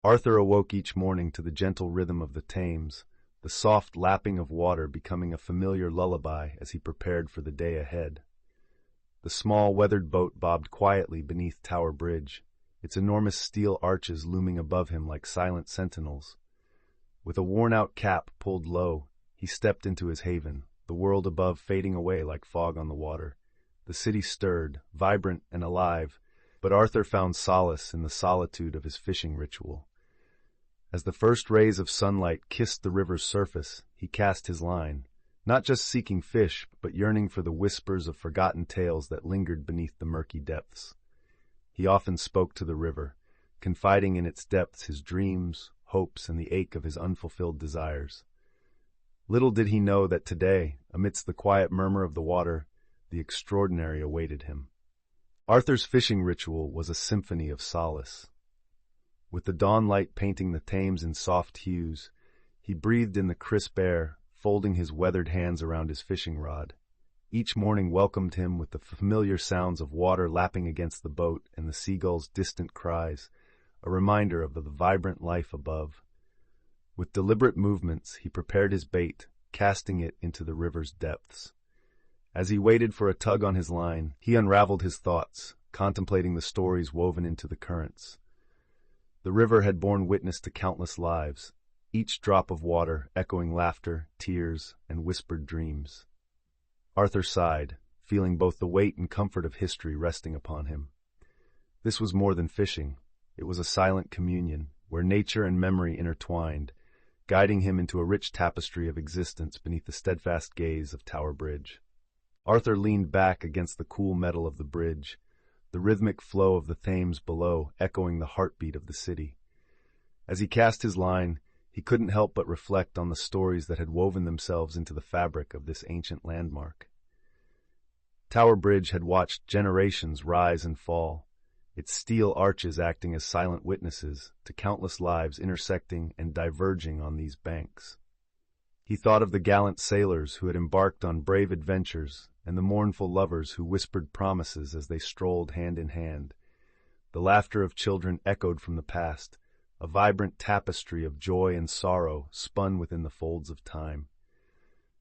Arthur awoke each morning to the gentle rhythm of the Thames, the soft lapping of water becoming a familiar lullaby as he prepared for the day ahead. The small, weathered boat bobbed quietly beneath Tower Bridge, its enormous steel arches looming above him like silent sentinels. With a worn-out cap pulled low, he stepped into his haven, the world above fading away like fog on the water. The city stirred, vibrant and alive, but Arthur found solace in the solitude of his fishing ritual. As the first rays of sunlight kissed the river's surface, he cast his line, not just seeking fish, but yearning for the whispers of forgotten tales that lingered beneath the murky depths. He often spoke to the river, confiding in its depths his dreams, hopes, and the ache of his unfulfilled desires. Little did he know that today, amidst the quiet murmur of the water, the extraordinary awaited him. Arthur's fishing ritual was a symphony of solace. With the dawn light painting the Thames in soft hues, he breathed in the crisp air, folding his weathered hands around his fishing rod. Each morning welcomed him with the familiar sounds of water lapping against the boat and the seagulls' distant cries, a reminder of the vibrant life above. With deliberate movements, he prepared his bait, casting it into the river's depths. As he waited for a tug on his line, he unraveled his thoughts, contemplating the stories woven into the currents. The river had borne witness to countless lives, each drop of water echoing laughter, tears, and whispered dreams. Arthur sighed, feeling both the weight and comfort of history resting upon him. This was more than fishing. It was a silent communion, where nature and memory intertwined, guiding him into a rich tapestry of existence beneath the steadfast gaze of Tower Bridge. Arthur leaned back against the cool metal of the bridge, the rhythmic flow of the Thames below echoing the heartbeat of the city. As he cast his line, he couldn't help but reflect on the stories that had woven themselves into the fabric of this ancient landmark. Tower Bridge had watched generations rise and fall, its steel arches acting as silent witnesses to countless lives intersecting and diverging on these banks. He thought of the gallant sailors who had embarked on brave adventures and the mournful lovers who whispered promises as they strolled hand in hand. The laughter of children echoed from the past, a vibrant tapestry of joy and sorrow spun within the folds of time.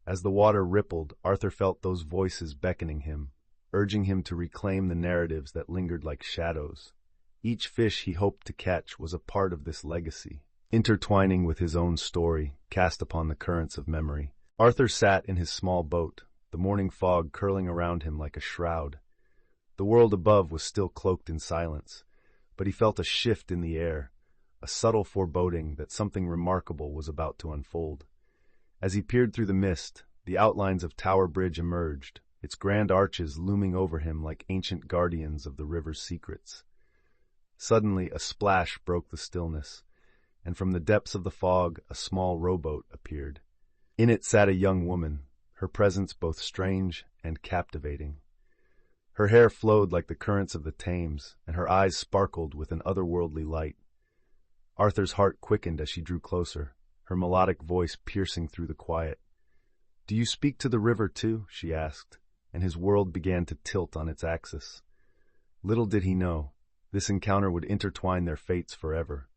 As the water rippled, Arthur felt those voices beckoning him, urging him to reclaim the narratives that lingered like shadows. Each fish he hoped to catch was a part of this legacy, intertwining with his own story, cast upon the currents of memory. Arthur sat in his small boat, the morning fog curling around him like a shroud. The world above was still cloaked in silence, but he felt a shift in the air, a subtle foreboding that something remarkable was about to unfold. As he peered through the mist, the outlines of Tower Bridge emerged, its grand arches looming over him like ancient guardians of the river's secrets. Suddenly, a splash broke the stillness, and from the depths of the fog, a small rowboat appeared. In it sat a young woman, her presence both strange and captivating. Her hair flowed like the currents of the Thames, and her eyes sparkled with an otherworldly light. Arthur's heart quickened as she drew closer, her melodic voice piercing through the quiet. "Do you speak to the river too?" she asked, and his world began to tilt on its axis. Little did he know, this encounter would intertwine their fates forever.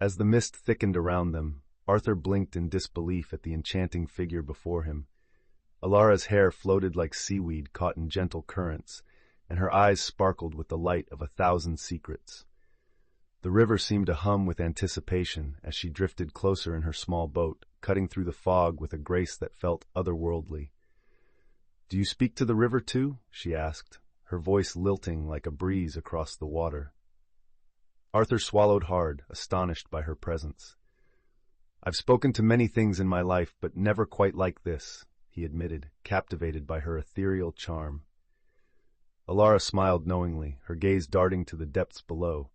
As the mist thickened around them, Arthur blinked in disbelief at the enchanting figure before him. Alara's hair floated like seaweed caught in gentle currents, and her eyes sparkled with the light of 1,000 secrets. The river seemed to hum with anticipation as she drifted closer in her small boat, cutting through the fog with a grace that felt otherworldly. "Do you speak to the river too?" she asked, her voice lilting like a breeze across the water. Arthur swallowed hard, astonished by her presence. "I've spoken to many things in my life, but never quite like this," he admitted, captivated by her ethereal charm. Alara smiled knowingly, her gaze darting to the depths below.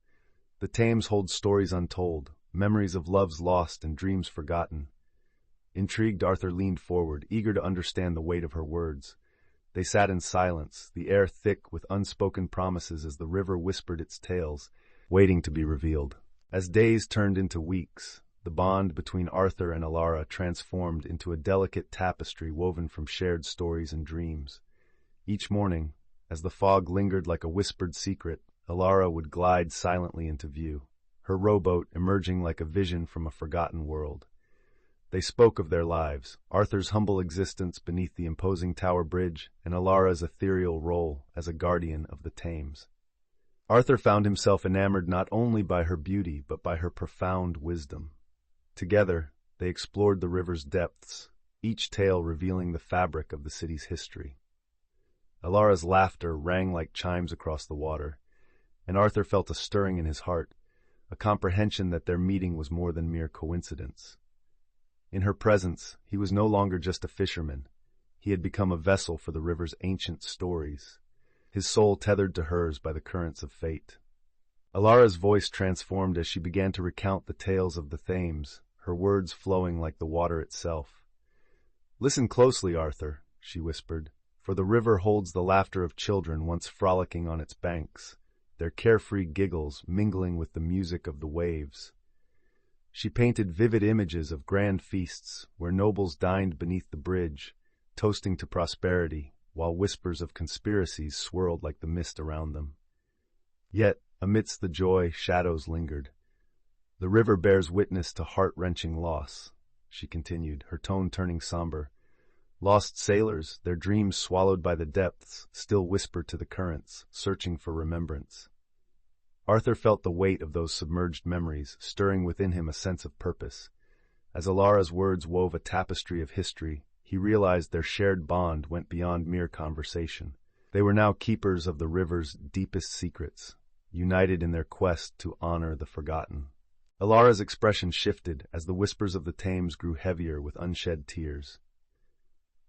The Thames holds stories untold, memories of loves lost and dreams forgotten. Intrigued, Arthur leaned forward, eager to understand the weight of her words. They sat in silence, the air thick with unspoken promises as the river whispered its tales, waiting to be revealed. As days turned into weeks, the bond between Arthur and Alara transformed into a delicate tapestry woven from shared stories and dreams. Each morning, as the fog lingered like a whispered secret, Alara would glide silently into view, her rowboat emerging like a vision from a forgotten world. They spoke of their lives, Arthur's humble existence beneath the imposing Tower Bridge, and Alara's ethereal role as a guardian of the Thames. Arthur found himself enamored not only by her beauty, but by her profound wisdom. Together, they explored the river's depths, each tale revealing the fabric of the city's history. Alara's laughter rang like chimes across the water, and Arthur felt a stirring in his heart, a comprehension that their meeting was more than mere coincidence. In her presence, he was no longer just a fisherman. He had become a vessel for the river's ancient stories, his soul tethered to hers by the currents of fate. Alara's voice transformed as she began to recount the tales of the Thames, her words flowing like the water itself. "Listen closely, Arthur," she whispered, "for the river holds the laughter of children once frolicking on its banks, their carefree giggles mingling with the music of the waves." She painted vivid images of grand feasts where nobles dined beneath the bridge, toasting to prosperity, while whispers of conspiracies swirled like the mist around them. Yet, amidst the joy, shadows lingered. "The river bears witness to heart-wrenching loss," she continued, her tone turning somber. "Lost sailors, their dreams swallowed by the depths, still whisper to the currents, searching for remembrance." Arthur felt the weight of those submerged memories, stirring within him a sense of purpose. As Alara's words wove a tapestry of history, he realized their shared bond went beyond mere conversation. They were now keepers of the river's deepest secrets, united in their quest to honor the forgotten. Alara's expression shifted as the whispers of the Thames grew heavier with unshed tears.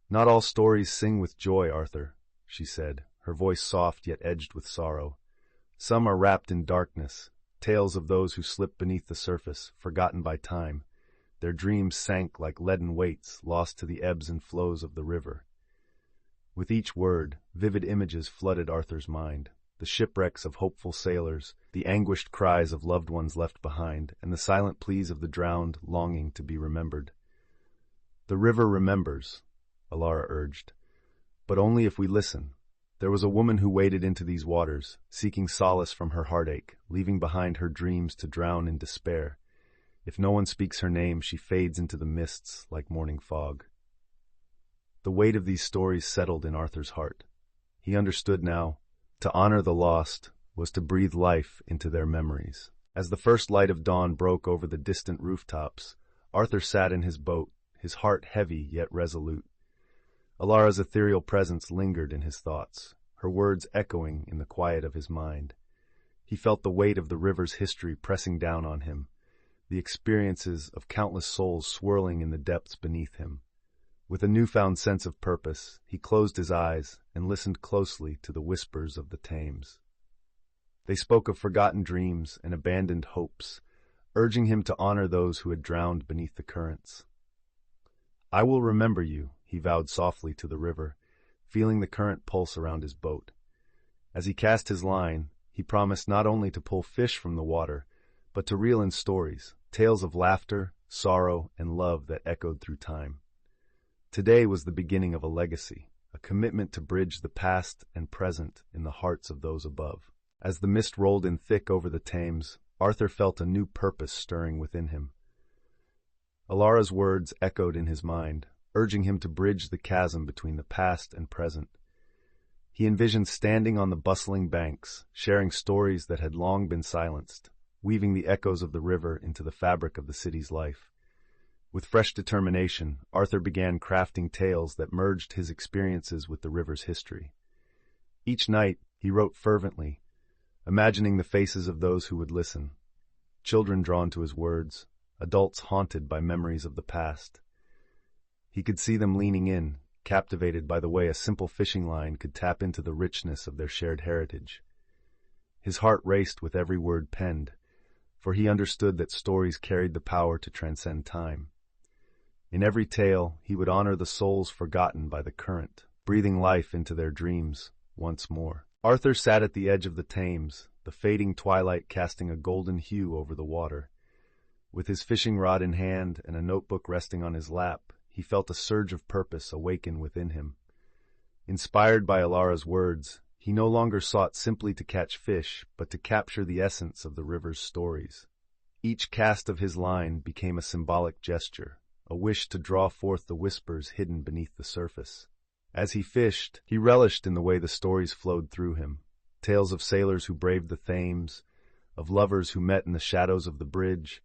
"Not all stories sing with joy, Arthur," she said, her voice soft yet edged with sorrow. "Some are wrapped in darkness, tales of those who slipped beneath the surface, forgotten by time. Their dreams sank like leaden weights, lost to the ebbs and flows of the river." With each word, vivid images flooded Arthur's mind. The shipwrecks of hopeful sailors, the anguished cries of loved ones left behind, and the silent pleas of the drowned longing to be remembered. "The river remembers," Alara urged, "but only if we listen. There was a woman who waded into these waters, seeking solace from her heartache, leaving behind her dreams to drown in despair. If no one speaks her name, she fades into the mists like morning fog." The weight of these stories settled in Arthur's heart. He understood now. To honor the lost was to breathe life into their memories. As the first light of dawn broke over the distant rooftops, Arthur sat in his boat, his heart heavy yet resolute. Alara's ethereal presence lingered in his thoughts, her words echoing in the quiet of his mind. He felt the weight of the river's history pressing down on him, the experiences of countless souls swirling in the depths beneath him. With a newfound sense of purpose, he closed his eyes and listened closely to the whispers of the Thames. They spoke of forgotten dreams and abandoned hopes, urging him to honor those who had drowned beneath the currents. "I will remember you," he vowed softly to the river, feeling the current pulse around his boat. As he cast his line, he promised not only to pull fish from the water, but to reel in stories, tales of laughter, sorrow, and love that echoed through time. Today was the beginning of a legacy, a commitment to bridge the past and present in the hearts of those above. As the mist rolled in thick over the Thames, Arthur felt a new purpose stirring within him. Alara's words echoed in his mind, urging him to bridge the chasm between the past and present. He envisioned standing on the bustling banks, sharing stories that had long been silenced, weaving the echoes of the river into the fabric of the city's life. With fresh determination, Arthur began crafting tales that merged his experiences with the river's history. Each night, he wrote fervently, imagining the faces of those who would listen, children drawn to his words, adults haunted by memories of the past. He could see them leaning in, captivated by the way a simple fishing line could tap into the richness of their shared heritage. His heart raced with every word penned, for he understood that stories carried the power to transcend time. In every tale, he would honor the souls forgotten by the current, breathing life into their dreams once more. Arthur sat at the edge of the Thames, the fading twilight casting a golden hue over the water. With his fishing rod in hand and a notebook resting on his lap, he felt a surge of purpose awaken within him. Inspired by Alara's words, he no longer sought simply to catch fish, but to capture the essence of the river's stories. Each cast of his line became a symbolic gesture, a wish to draw forth the whispers hidden beneath the surface. As he fished, he relished in the way the stories flowed through him. Tales of sailors who braved the Thames, of lovers who met in the shadows of the bridge,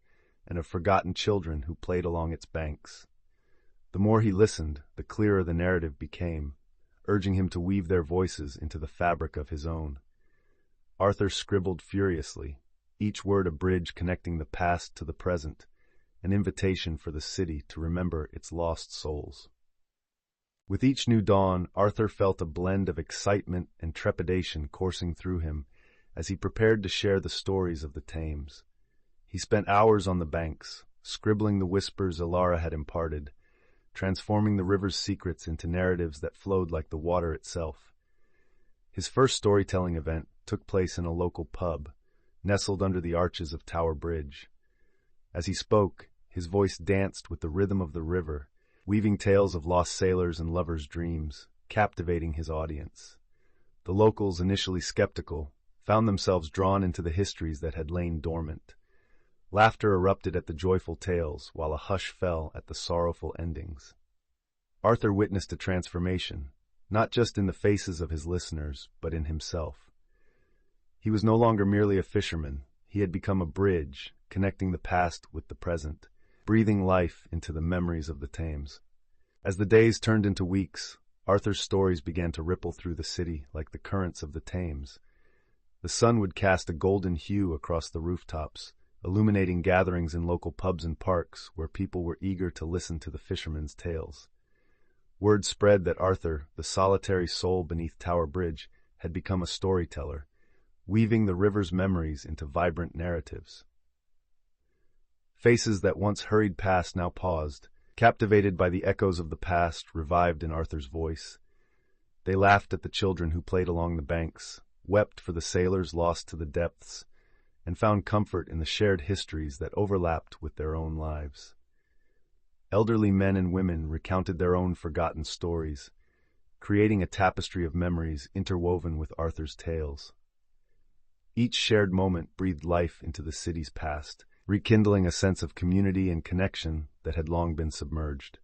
and of forgotten children who played along its banks. The more he listened, the clearer the narrative became, urging him to weave their voices into the fabric of his own. Arthur scribbled furiously, each word a bridge connecting the past to the present, an invitation for the city to remember its lost souls. With each new dawn, Arthur felt a blend of excitement and trepidation coursing through him as he prepared to share the stories of the Thames. He spent hours on the banks, scribbling the whispers Alara had imparted, transforming the river's secrets into narratives that flowed like the water itself. His first storytelling event took place in a local pub, nestled under the arches of Tower Bridge. As he spoke, his voice danced with the rhythm of the river, weaving tales of lost sailors and lovers' dreams, captivating his audience. The locals, initially skeptical, found themselves drawn into the histories that had lain dormant. Laughter erupted at the joyful tales, while a hush fell at the sorrowful endings. Arthur witnessed a transformation, not just in the faces of his listeners, but in himself. He was no longer merely a fisherman. He had become a bridge, connecting the past with the present, breathing life into the memories of the Thames. As the days turned into weeks, Arthur's stories began to ripple through the city like the currents of the Thames. The sun would cast a golden hue across the rooftops, illuminating gatherings in local pubs and parks where people were eager to listen to the fishermen's tales. Word spread that Arthur, the solitary soul beneath Tower Bridge, had become a storyteller, weaving the river's memories into vibrant narratives. Faces that once hurried past now paused, captivated by the echoes of the past revived in Arthur's voice. They laughed at the children who played along the banks, wept for the sailors lost to the depths, and found comfort in the shared histories that overlapped with their own lives. Elderly men and women recounted their own forgotten stories, creating a tapestry of memories interwoven with Arthur's tales. Each shared moment breathed life into the city's past, rekindling a sense of community and connection that had long been submerged.